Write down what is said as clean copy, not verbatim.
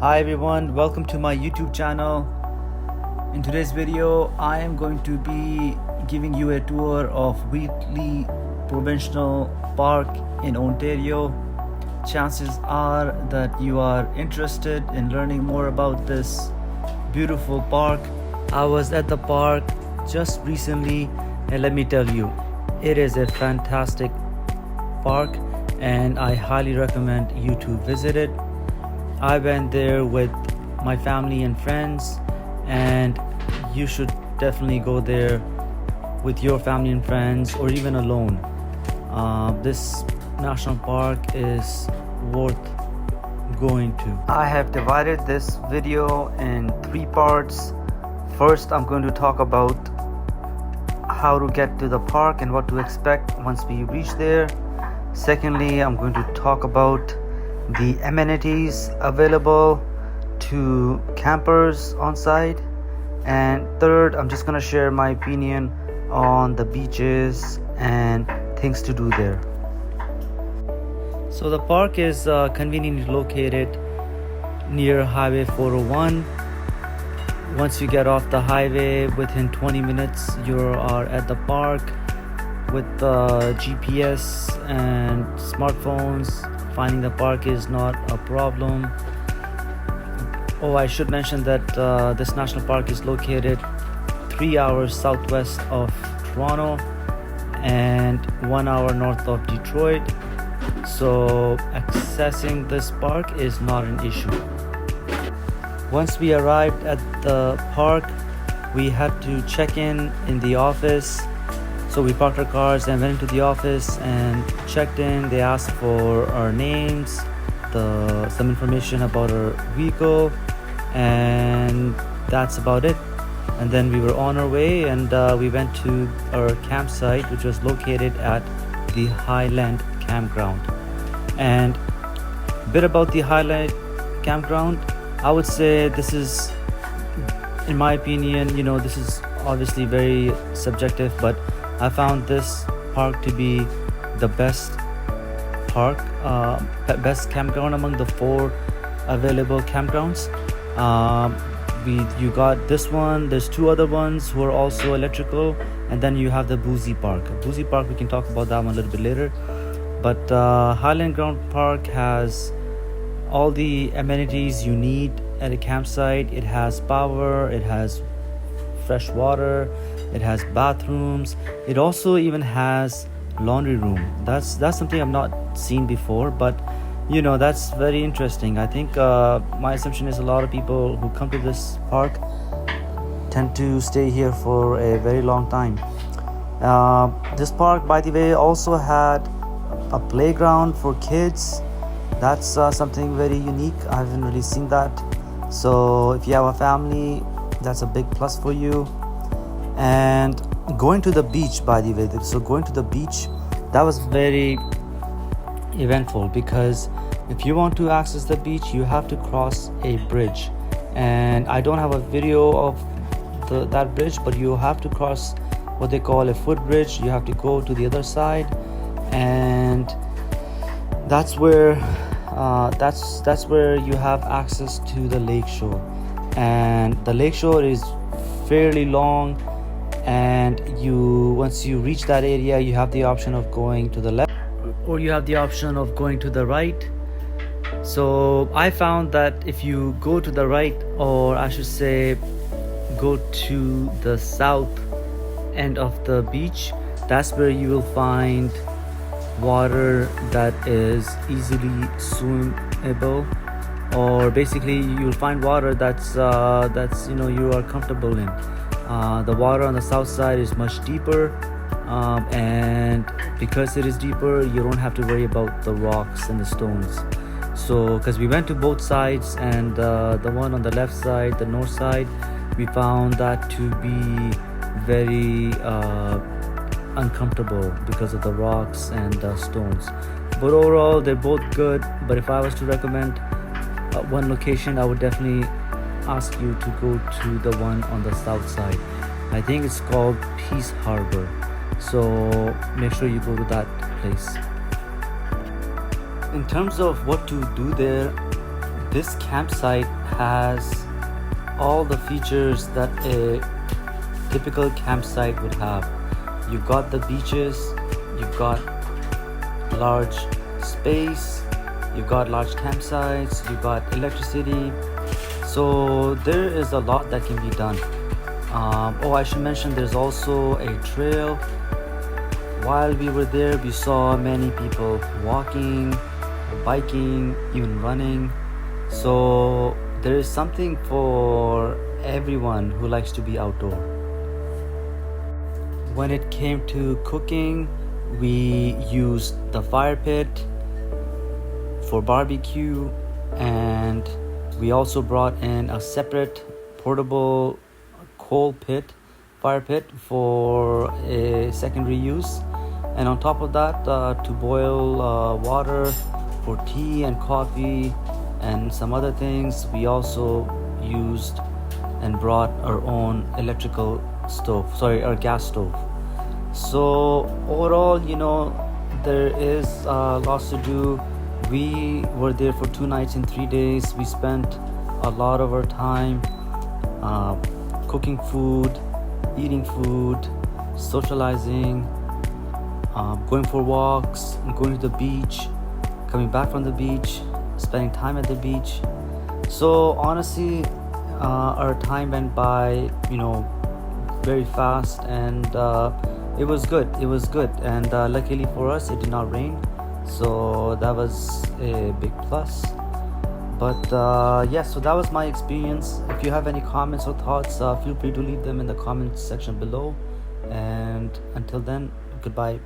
Hi everyone, welcome to my YouTube channel. In today's video, I am going to be giving you a tour of Wheatley Provincial Park in Ontario. Chances are that you are interested in learning more about this beautiful park. I was at the park just recently, and let me tell you, it is a fantastic park and I highly recommend you to visit it. I went there with my family and friends, and you should definitely go there with your family and friends or even alone. This national park is worth going to. I have divided this video in 3 parts. First, I'm going to talk about how to get to the park and what to expect once we reach there. Secondly, I'm going to talk about the amenities available to campers on site. And third, I'm just going to share my opinion on the beaches and things to do there. So the park is conveniently located near Highway 401. Once you get off the highway, within 20 minutes you are at the park. With GPS and smartphones, finding the park is not a problem. Oh, I should mention that this national park is located 3 hours southwest of Toronto and 1 hour north of Detroit. So accessing this park is not an issue. Once we arrived at the park, we had to check in the office. So we parked our cars and went into the office and checked in. They asked for our names, some information about our vehicle, and that's about it. And then we were on our way, and we went to our campsite, which was located at the Highland Campground. And a bit about the Highland Campground, I would say this is, in my opinion, this is obviously very subjective, but I found this park to be the best best campground among the 4 available campgrounds. You got this one. There's 2 other ones who are also electrical, and then you have the Boozy Park. Boozy Park, we can talk about that one a little bit later. But Highland Ground Park has all the amenities you need at a campsite. It has power. It has fresh water. It has bathrooms. It also even has laundry room. That's something I've not seen before, but that's very interesting. I think my assumption is a lot of people who come to this park tend to stay here for a very long time. This park, by the way, also had a playground for kids. That's something very unique. I haven't really seen that. So if you have a family, that's a big plus for you. And going to the beach, by the way, so going to the beach, that was very eventful, because if you want to access the beach, you have to cross a bridge. And I don't have a video of that bridge, but you have to cross what they call a footbridge. You have to go to the other side, and that's where you have access to the lakeshore. And the lakeshore is fairly long, and once you reach that area, you have the option of going to the left, or you have the option of going to the right. So I found that if you go to the right, or I should say go to the south end of the beach, that's where you will find water that is easily swimmable, or basically you'll find water that's you are comfortable in. The water on the south side is much deeper, and because it is deeper, you don't have to worry about the rocks and the stones. So because we went to both sides, and the one on the left side, the north side, we found that to be very uncomfortable because of the rocks and the stones. But overall, they're both good. But if I was to recommend one location, I would definitely ask you to go to the one on the south side. I think it's called Peace Harbor. So make sure you go to that place. In terms of what to do there, This campsite has all the features that a typical campsite would have. You've got the beaches, you've got large space, you've got large campsites, you've got electricity. So there is a lot that can be done. I should mention there's also a trail. While we were there, we saw many people walking, biking, even running. So there is something for everyone who likes to be outdoor. When it came to cooking, we used the fire pit for barbecue, and we also brought in a separate portable fire pit for a secondary use. And on top of that, to boil water for tea and coffee and some other things, we also used and brought our own our gas stove. So overall, there is lots to do. We were there for 2 nights and 3 days. We spent a lot of our time cooking food, eating food, socializing, going for walks, going to the beach, coming back from the beach, spending time at the beach. So honestly, our time went by, very fast, and it was good. And luckily for us, it did not rain, so that was a big plus. But so that was my experience. If you have any comments or thoughts, feel free to leave them in the comments section below. And until then, goodbye.